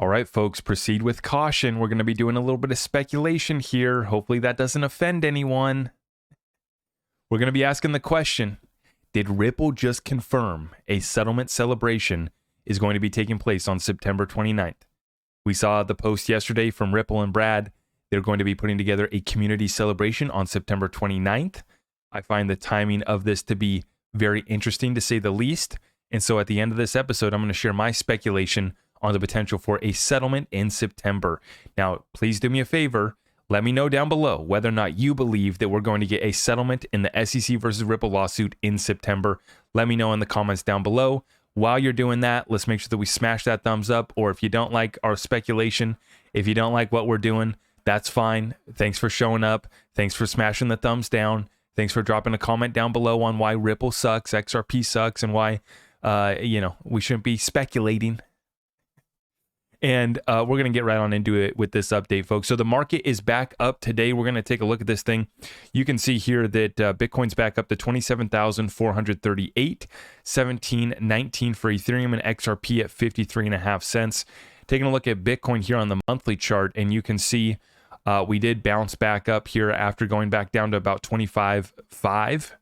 All right, folks, proceed with caution. We're going to be doing a little bit of speculation here. Hopefully that doesn't offend anyone. We're going to be asking the question, did Ripple just confirm a settlement celebration is going to be taking place on September 29th? We saw the post yesterday from Ripple and Brad. They're going to be putting together a community celebration on September 29th. I find the timing of this to be very interesting, to say the least. And so at the end of this episode, I'm going to share my speculation on the potential for a settlement in September. Now, please do me a favor. Let me know down below whether or not you believe that we're going to get a settlement in the SEC versus Ripple lawsuit in September. Let me know in the comments down below. While you're doing that, let's make sure that we smash that thumbs up. Or if you don't like our speculation, if you don't like what we're doing, that's fine. Thanks for showing up. Thanks for smashing the thumbs down. Thanks for dropping a comment down below on why Ripple sucks, XRP sucks, and why, we shouldn't be speculating. And we're going to get right on into it with this update, folks. So the market is back up today. We're going to take a look at this thing. You can see here that Bitcoin's back up to 27,438, 17.19 for Ethereum, and XRP at 53.5 cents. Taking a look at Bitcoin here on the monthly chart, and you can see we did bounce back up here after going back down to about 25.5,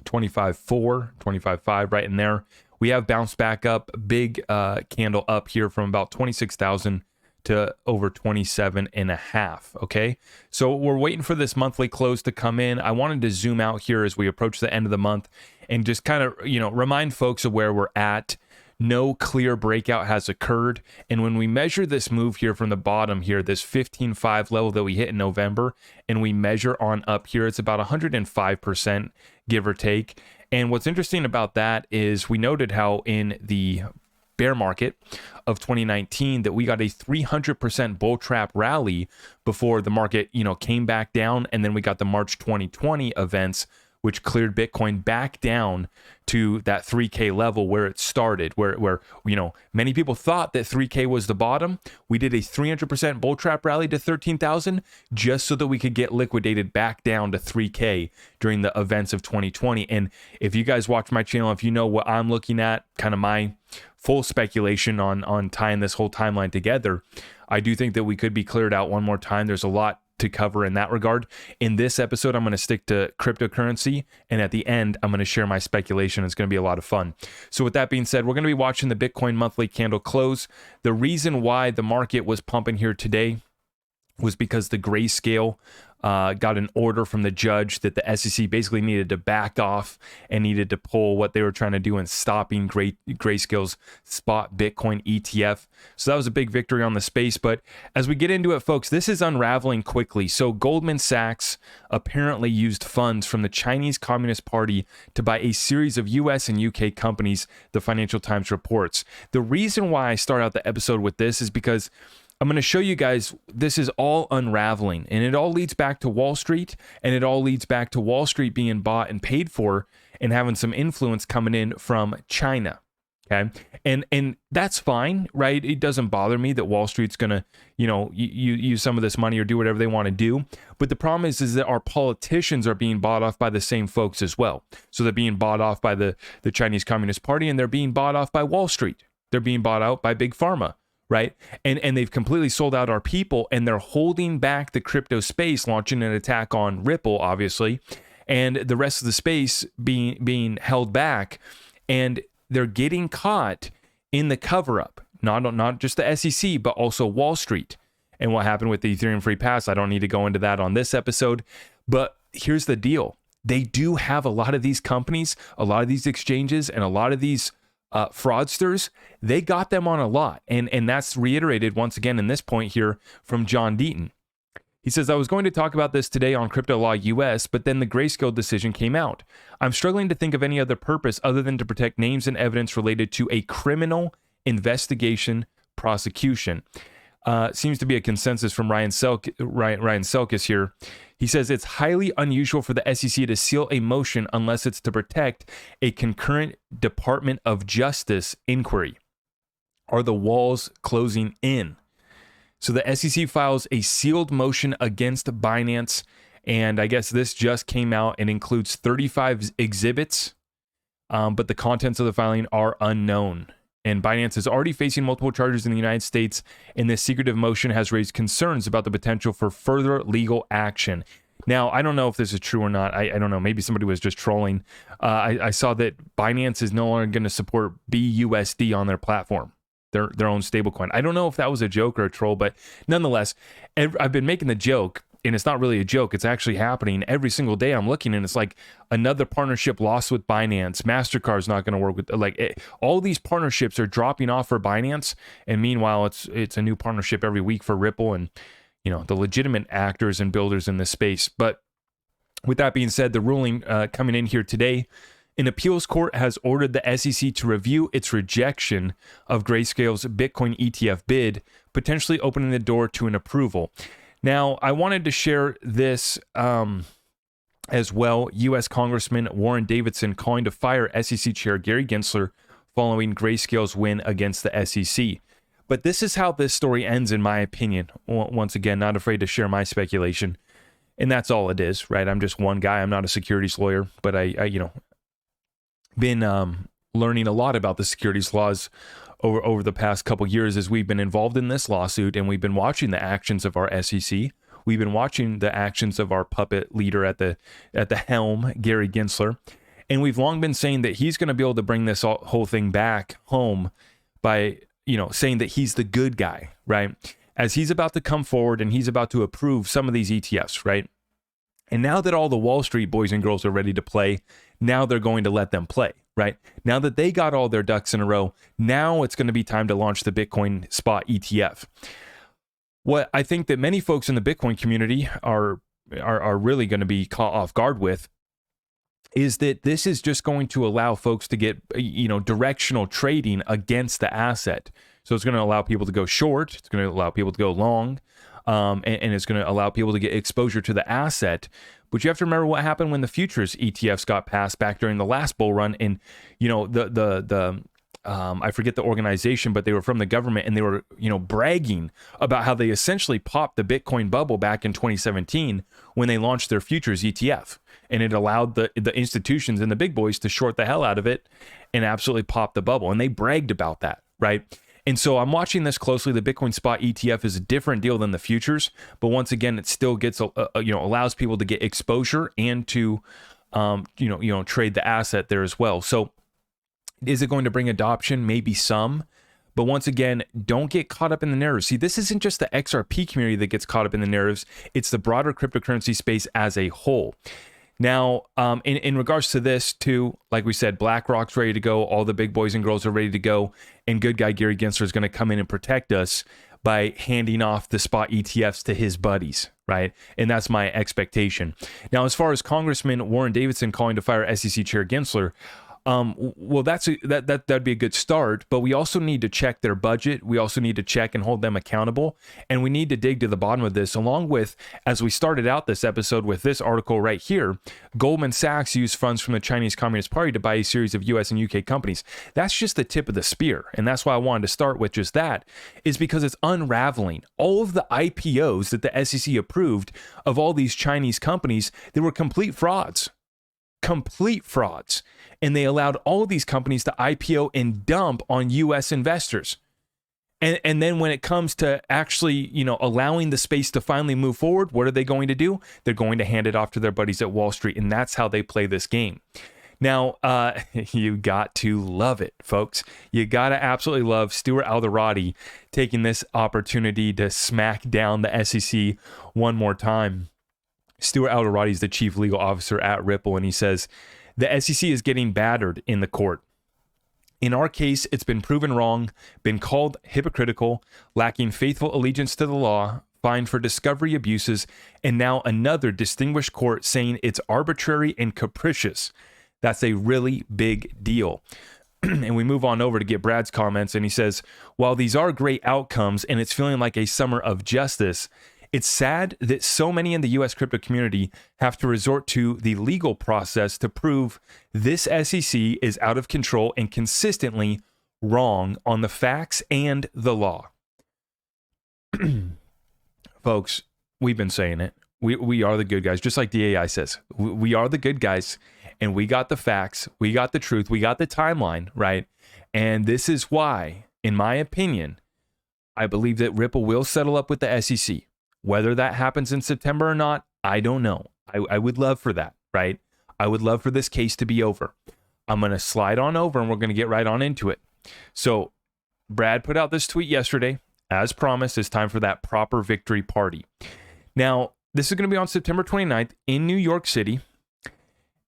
25.4, 25.5 right in there. We have bounced back up, big candle up here from about 26,000 to over 27.5. Okay, so we're waiting for this monthly close to come in. I wanted to zoom out here as we approach the end of the month and just kind of, remind folks of where we're at. No clear breakout has occurred. And when we measure this move here from the bottom here, this 15.5 level that we hit in November, and we measure on up here, it's about 105%, give or take. And what's interesting about that is we noted how in the bear market of 2019 that we got a 300% bull trap rally before the market, came back down. And then we got the March 2020 events, which cleared Bitcoin back down to that 3K level where it started, where many people thought that 3K was the bottom. We did a 300% bull trap rally to 13,000 just so that we could get liquidated back down to 3K during the events of 2020. And if you guys watch my channel, if you know what I'm looking at, kind of my full speculation on tying this whole timeline together, I do think that we could be cleared out one more time. There's a lot to cover in that regard. In this episode, I'm going to stick to cryptocurrency, and at the end, I'm going to share my speculation. It's going to be a lot of fun. So with that being said, we're going to be watching the Bitcoin monthly candle close. The reason why the market was pumping here today was because the grayscale got an order from the judge that the SEC basically needed to back off and needed to pull what they were trying to do in stopping Grayscale's spot Bitcoin ETF. So that was a big victory on the space. But as we get into it, folks, this is unraveling quickly. So Goldman Sachs apparently used funds from the Chinese Communist Party to buy a series of US and UK companies, the Financial Times reports. The reason why I start out the episode with this is because I'm going to show you guys this is all unraveling, and it all leads back to Wall Street, and it all leads back to Wall Street being bought and paid for and having some influence coming in from China. Okay. And that's fine, right? It doesn't bother me that Wall Street's going to, use some of this money or do whatever they want to do. But the problem is that our politicians are being bought off by the same folks as well. So they're being bought off by the Chinese Communist Party, and they're being bought off by Wall Street. They're being bought out by Big Pharma. Right. And they've completely sold out our people, and they're holding back the crypto space, launching an attack on Ripple, obviously, and the rest of the space being held back. And they're getting caught in the cover up, not just the SEC, but also Wall Street. And what happened with the Ethereum free pass, I don't need to go into that on this episode. But here's the deal. They do have a lot of these companies, a lot of these exchanges, and a lot of these fraudsters. They got them on a lot. And that's reiterated once again in this point here from John Deaton. He says, I was going to talk about this today on Crypto Law US, but then the Grayscale decision came out. I'm struggling to think of any other purpose other than to protect names and evidence related to a criminal investigation prosecution. Seems to be a consensus from Ryan Selkis here. He says it's highly unusual for the SEC to seal a motion unless it's to protect a concurrent Department of Justice inquiry. Are the walls closing in? So the SEC files a sealed motion against Binance, and I guess this just came out and includes 35 exhibits, but the contents of the filing are unknown. And Binance is already facing multiple charges in the United States, and this secretive motion has raised concerns about the potential for further legal action. Now, I don't know if this is true or not. I don't know. Maybe somebody was just trolling. I saw that Binance is no longer going to support BUSD on their platform, their own stablecoin. I don't know if that was a joke or a troll, but nonetheless, I've been making the joke, and it's not really a joke. It's actually happening every single day. I'm looking, and it's like another partnership lost with Binance. MasterCard's not going to work with, all these partnerships are dropping off for Binance, and meanwhile, it's a new partnership every week for Ripple and the legitimate actors and builders in this space. But with that being said, the ruling coming in here today, an appeals court has ordered the SEC to review its rejection of Grayscale's Bitcoin ETF bid, potentially opening the door to an approval. Now, I wanted to share this as well. U.S. Congressman Warren Davidson calling to fire SEC Chair Gary Gensler following Grayscale's win against the SEC. But this is how this story ends, in my opinion. Once again, not afraid to share my speculation. And that's all it is, right? I'm just one guy. I'm not a securities lawyer, but I been learning a lot about the securities laws over the past couple years as we've been involved in this lawsuit, and we've been watching the actions of our SEC. We've been watching the actions of our puppet leader at the helm, Gary Gensler. And we've long been saying that he's going to be able to bring this whole thing back home by saying that he's the good guy, right? As he's about to come forward and he's about to approve some of these ETFs, right? And now that all the Wall Street boys and girls are ready to play, now they're going to let them play, right? Now that they got all their ducks in a row, now it's going to be time to launch the Bitcoin spot ETF. What I think that many folks in the Bitcoin community are really going to be caught off guard with is that this is just going to allow folks to get, directional trading against the asset. So it's going to allow people to go short. It's going to allow people to go long. And it's going to allow people to get exposure to the asset. But you have to remember what happened when the futures ETFs got passed back during the last bull run. And, I forget the organization, but they were from the government, and they were, bragging about how they essentially popped the Bitcoin bubble back in 2017 when they launched their futures ETF. And it allowed the institutions and the big boys to short the hell out of it and absolutely pop the bubble. And they bragged about that, right? And so I'm watching this closely. The Bitcoin spot ETF is a different deal than the futures, but once again, it still gets, allows people to get exposure and to, trade the asset there as well. So is it going to bring adoption? Maybe some. But once again, don't get caught up in the narratives. See, this isn't just the XRP community that gets caught up in the narratives. It's the broader cryptocurrency space as a whole. Now, in regards to this, too, like we said, BlackRock's ready to go. All the big boys and girls are ready to go. And good guy Gary Gensler is going to come in and protect us by handing off the spot ETFs to his buddies, right? And that's my expectation. Now, as far as Congressman Warren Davidson calling to fire SEC Chair Gensler, well, that'd be a good start, but we also need to check their budget. We also need to check and hold them accountable, and we need to dig to the bottom of this, along with, as we started out this episode with this article right here, Goldman Sachs used funds from the Chinese Communist Party to buy a series of US and UK companies. That's just the tip of the spear, and that's why I wanted to start with just that, is because it's unraveling. All of the IPOs that the SEC approved of all these Chinese companies, they were complete frauds. And they allowed all of these companies to IPO and dump on US investors. And then when it comes to actually, allowing the space to finally move forward, what are they going to do? They're going to hand it off to their buddies at Wall Street. And that's how they play this game. Now, you got to love it, folks. You got to absolutely love Stuart Alderati taking this opportunity to smack down the SEC one more time. Stuart Alderati is the chief legal officer at Ripple, and he says, the SEC is getting battered in the court. In our case, it's been proven wrong, been called hypocritical, lacking faithful allegiance to the law, fined for discovery abuses, and now another distinguished court saying it's arbitrary and capricious. That's a really big deal. And we move on over to get Brad's comments, and he says, while these are great outcomes and it's feeling like a summer of justice, it's sad that so many in the U.S. crypto community have to resort to the legal process to prove this SEC is out of control and consistently wrong on the facts and the law. Folks, we've been saying it. We are the good guys, just like the AI says. We are the good guys, and we got the facts, we got the truth, we got the timeline, right? And this is why, in my opinion, I believe that Ripple will settle up with the SEC. Whether that happens in September or not, I don't know. I would love for that, right? I would love for this case to be over. I'm going to slide on over and we're going to get right on into it. So Brad put out this tweet yesterday. As promised, it's time for that proper victory party. Now, this is going to be on September 29th in New York City.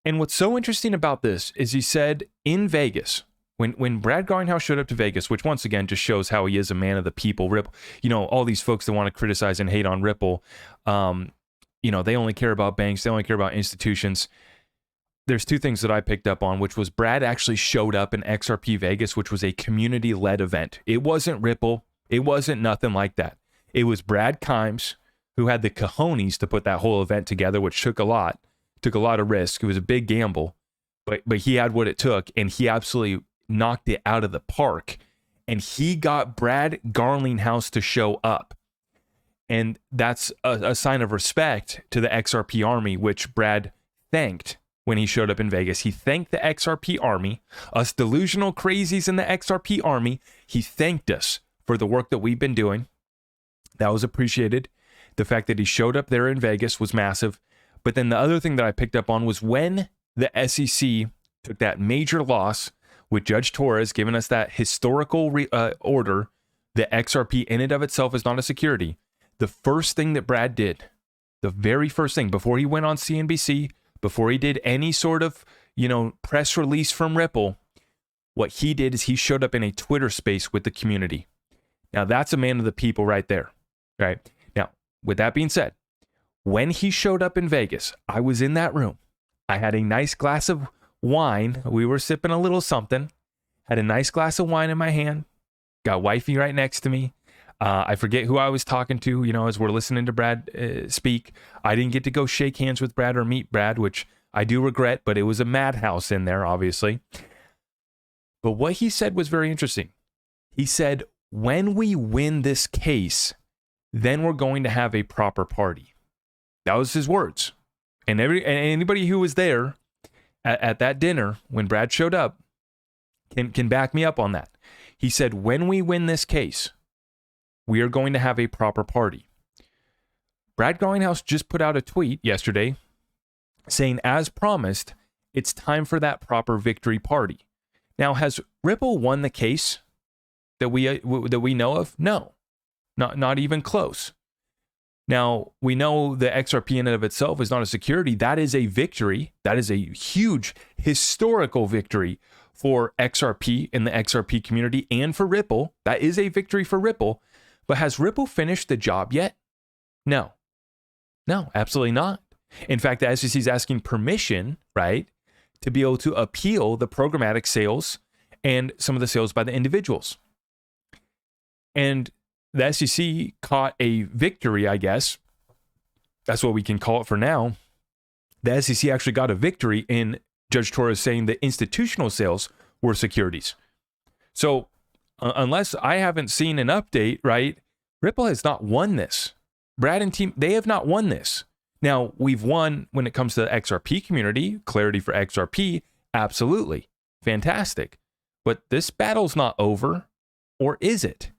And what's so interesting about this is he said in Vegas, when Brad Garlinghouse showed up to Vegas, which once again just shows how he is a man of the people. Ripple, all these folks that want to criticize and hate on Ripple, they only care about banks. They only care about institutions. There's two things that I picked up on, which was Brad actually showed up in XRP Vegas, which was a community-led event. It wasn't Ripple. It wasn't nothing like that. It was Brad Kimes, who had the cojones to put that whole event together, which took a lot of risk. It was a big gamble, but he had what it took, and he absolutely knocked it out of the park. And he got Brad Garlinghouse to show up. And that's a sign of respect to the XRP army, which Brad thanked when he showed up in Vegas. He thanked the XRP army, us delusional crazies in the XRP army. He thanked us for the work that we've been doing. That was appreciated. The fact that he showed up there in Vegas was massive. But then the other thing that I picked up on was when the SEC took that major loss with Judge Torres giving us that historical order that XRP in and of itself is not a security. The first thing that Brad did, the very first thing, before he went on CNBC, before he did any sort of, press release from Ripple, what he did is he showed up in a Twitter space with the community. Now, that's a man of the people right there, right? Now, with that being said, when he showed up in Vegas, I was in that room. I had a nice glass of wine. We were sipping a little something. Had a nice glass of wine in my hand. Got wifey right next to me. I forget who I was talking to, as we're listening to Brad speak. I didn't get to go shake hands with Brad or meet Brad, which I do regret, but it was a madhouse in there, obviously. But what he said was very interesting. He said, when we win this case, then we're going to have a proper party. That was his words. And anybody who was there at that dinner when Brad showed up can back me up on that. He said, when we win this case, we are going to have a proper party. Brad Garlinghouse just put out a tweet yesterday saying, as promised, it's time for that proper victory party. Now, has Ripple won the case that we know of? No, not even close. Now, we know the XRP in and of itself is not a security. That is a victory. That is a huge historical victory for XRP in the XRP community and for Ripple. That is a victory for Ripple. But has Ripple finished the job yet? No, absolutely not. In fact, the SEC is asking permission, right, to be able to appeal the programmatic sales and some of the sales by the individuals. And the SEC caught a victory, I guess. That's what we can call it for now. The SEC actually got a victory in Judge Torres saying that institutional sales were securities. So unless I haven't seen an update, right, Ripple has not won this. Brad and team, they have not won this. Now, we've won when it comes to the XRP community, clarity for XRP, absolutely. Fantastic. But this battle's not over, or is it?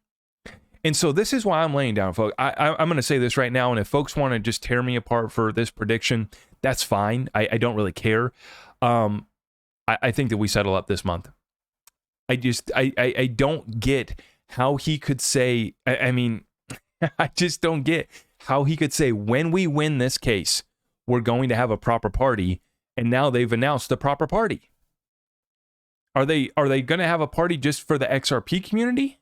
And so this is why I'm laying down, folks. I'm going to say this right now, and if folks want to just tear me apart for this prediction, that's fine. I don't really care. I think that we settle up this month. I don't get how he could say, I just don't get how he could say, when we win this case, we're going to have a proper party, and now they've announced the proper party. Are they going to have a party just for the XRP community?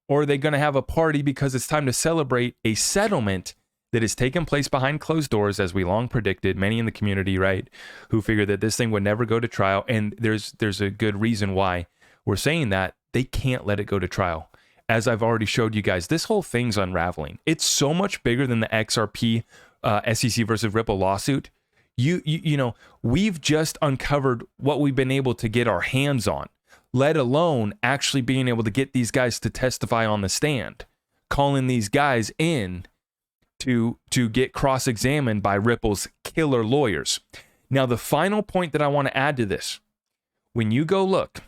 Or are they going to have a party because it's time to celebrate a settlement that has taken place behind closed doors, as we long predicted, many in the community, right, who figured that this thing would never go to trial. And there's a good reason why we're saying that. They can't let it go to trial. As I've already showed you guys, this whole thing's unraveling. It's so much bigger than the XRP SEC versus Ripple lawsuit. We've just uncovered what we've been able to get our hands on, let alone actually being able to get these guys to testify on the stand, calling these guys in to get cross-examined by Ripple's killer lawyers. Now, the final point that I want to add to this, when you go look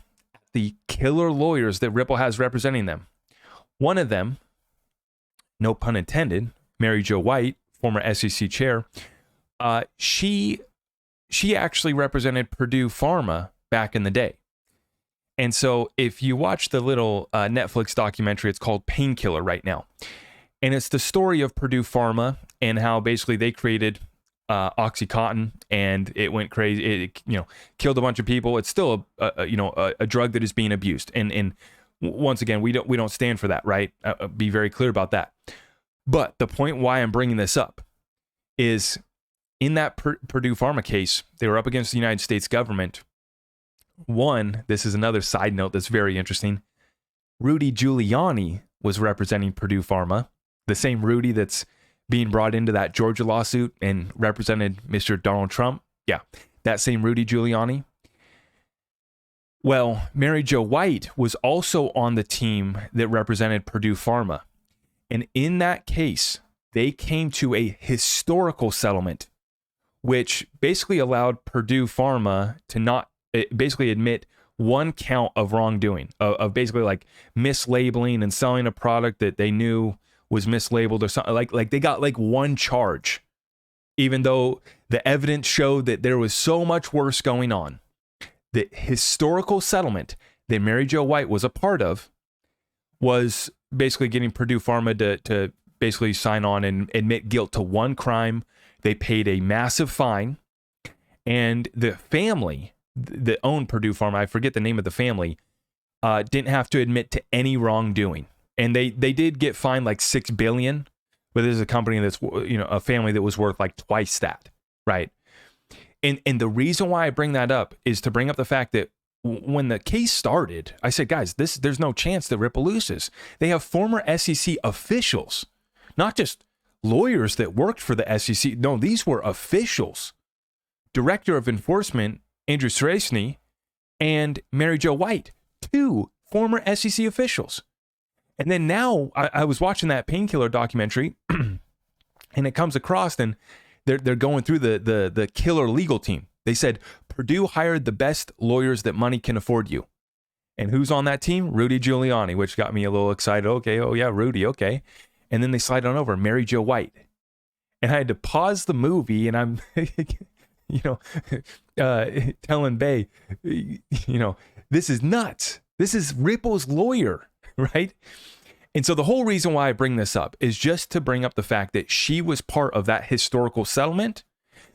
at the killer lawyers that Ripple has representing them. One of them, no pun intended, Mary Jo White, former SEC chair, she actually represented Purdue Pharma back in the day. And so if you watch the little Netflix documentary, it's called Painkiller right now. And it's the story of Purdue Pharma and how basically they created OxyContin, and it went crazy. It killed a bunch of people. It's still a drug that is being abused. And once again, we don't stand for that, right? Be very clear about that. But the point why I'm bringing this up is in that Purdue Pharma case, they were up against the United States government. One, this is another side note that's very interesting. Rudy Giuliani was representing Purdue Pharma, the same Rudy that's being brought into that Georgia lawsuit and represented Mr. Donald Trump. Yeah, that same Rudy Giuliani. Well, Mary Jo White was also on the team that represented Purdue Pharma. And in that case, they came to a historical settlement, which basically allowed Purdue Pharma to not basically admit one count of wrongdoing, of basically like mislabeling and selling a product that they knew was mislabeled or something. Like they got like one charge, even though the evidence showed that there was so much worse going on. The historical settlement that Mary Jo White was a part of was basically getting Purdue Pharma to basically sign on and admit guilt to one crime. They paid a massive fine, and the family that owned Purdue Pharma, I forget the name of the family, didn't have to admit to any wrongdoing. And they did get fined like $6 billion, but this is a company that's, a family that was worth like twice that, right? And the reason why I bring that up is to bring up the fact that when the case started, I said, guys, there's no chance that Ripple loses. They have former SEC officials, not just lawyers that worked for the SEC. No, these were officials. Director of Enforcement, Andrew Sresny, and Mary Jo White, two former SEC officials. And then now I was watching that Painkiller documentary, and it comes across, and they're going through the killer legal team. They said Purdue hired the best lawyers that money can afford you. And who's on that team? Rudy Giuliani, which got me a little excited. Okay, oh yeah, Rudy, okay. And then they slide on over Mary Jo White. And I had to pause the movie, and I'm telling Bay, this is nuts. This is Ripple's lawyer, right? And so the whole reason why I bring this up is just to bring up the fact that she was part of that historical settlement.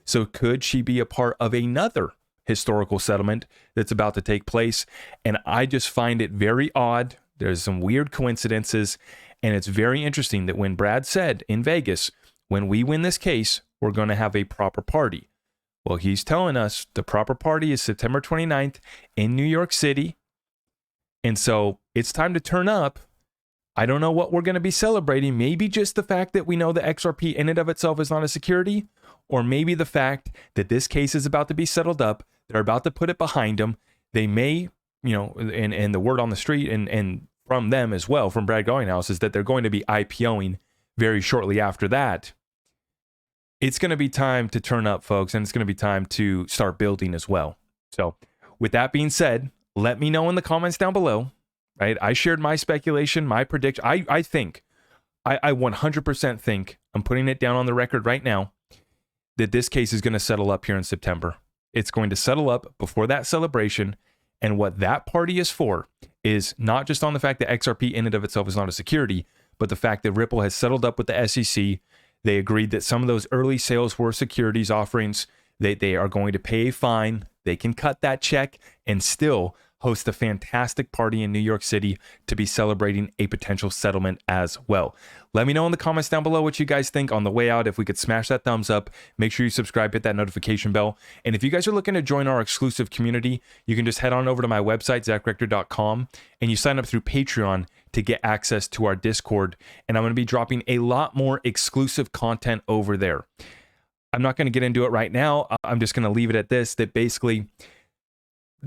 So could she be a part of another historical settlement that's about to take place? And I just find it very odd. There's some weird coincidences. And it's very interesting that when Brad said in Vegas, when we win this case, we're going to have a proper party. Well, he's telling us the proper party is September 29th in New York City. And so it's time to turn up. I don't know what we're going to be celebrating. Maybe just the fact that we know the XRP in and of itself is not a security, or maybe the fact that this case is about to be settled up. They're about to put it behind them. They may, and the word on the street and from them as well, from Brad Garlinghouse, is that they're going to be IPOing very shortly after that. It's going to be time to turn up, folks, and it's going to be time to start building as well. So with that being said, let me know in the comments down below, right? I shared my speculation, my prediction. I 100% think, I'm putting it down on the record right now, that this case is going to settle up here in September. It's going to settle up before that celebration. And what that party is for is not just on the fact that XRP in and of itself is not a security, but the fact that Ripple has settled up with the SEC. They agreed that some of those early sales were securities offerings. They are going to pay a fine. They can cut that check and still host a fantastic party in New York City to be celebrating a potential settlement as well. Let me know in the comments down below what you guys think. On the way out, if we could smash that thumbs up, make sure you subscribe, hit that notification bell. And if you guys are looking to join our exclusive community, you can just head on over to my website, zachrector.com, and you sign up through Patreon to get access to our Discord. And I'm going to be dropping a lot more exclusive content over there. I'm not going to get into it right now. I'm just going to leave it at this, that basically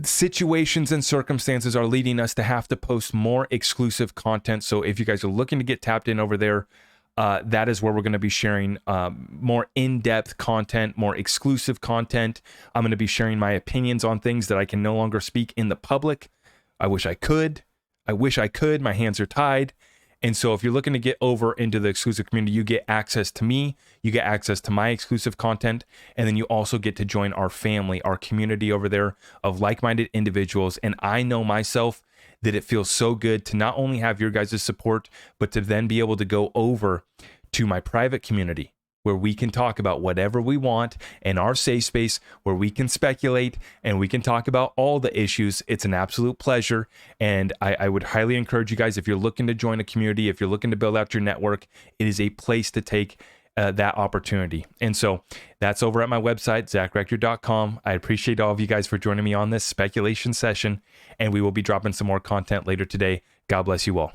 situations and circumstances are leading us to have to post more exclusive content. So if you guys are looking to get tapped in over there, that is where we're going to be sharing more in-depth content, more exclusive content. I'm going to be sharing my opinions on things that I can no longer speak in the public. I wish I could. I wish I could. My hands are tied. And so if you're looking to get over into the exclusive community, you get access to me, you get access to my exclusive content, and then you also get to join our family, our community over there of like-minded individuals. And I know myself that it feels so good to not only have your guys' support, but to then be able to go over to my private community where we can talk about whatever we want in our safe space, where we can speculate and we can talk about all the issues. It's an absolute pleasure. And I would highly encourage you guys, if you're looking to join a community, if you're looking to build out your network, it is a place to take that opportunity. And so that's over at my website, zachrector.com. I appreciate all of you guys for joining me on this speculation session, and we will be dropping some more content later today. God bless you all.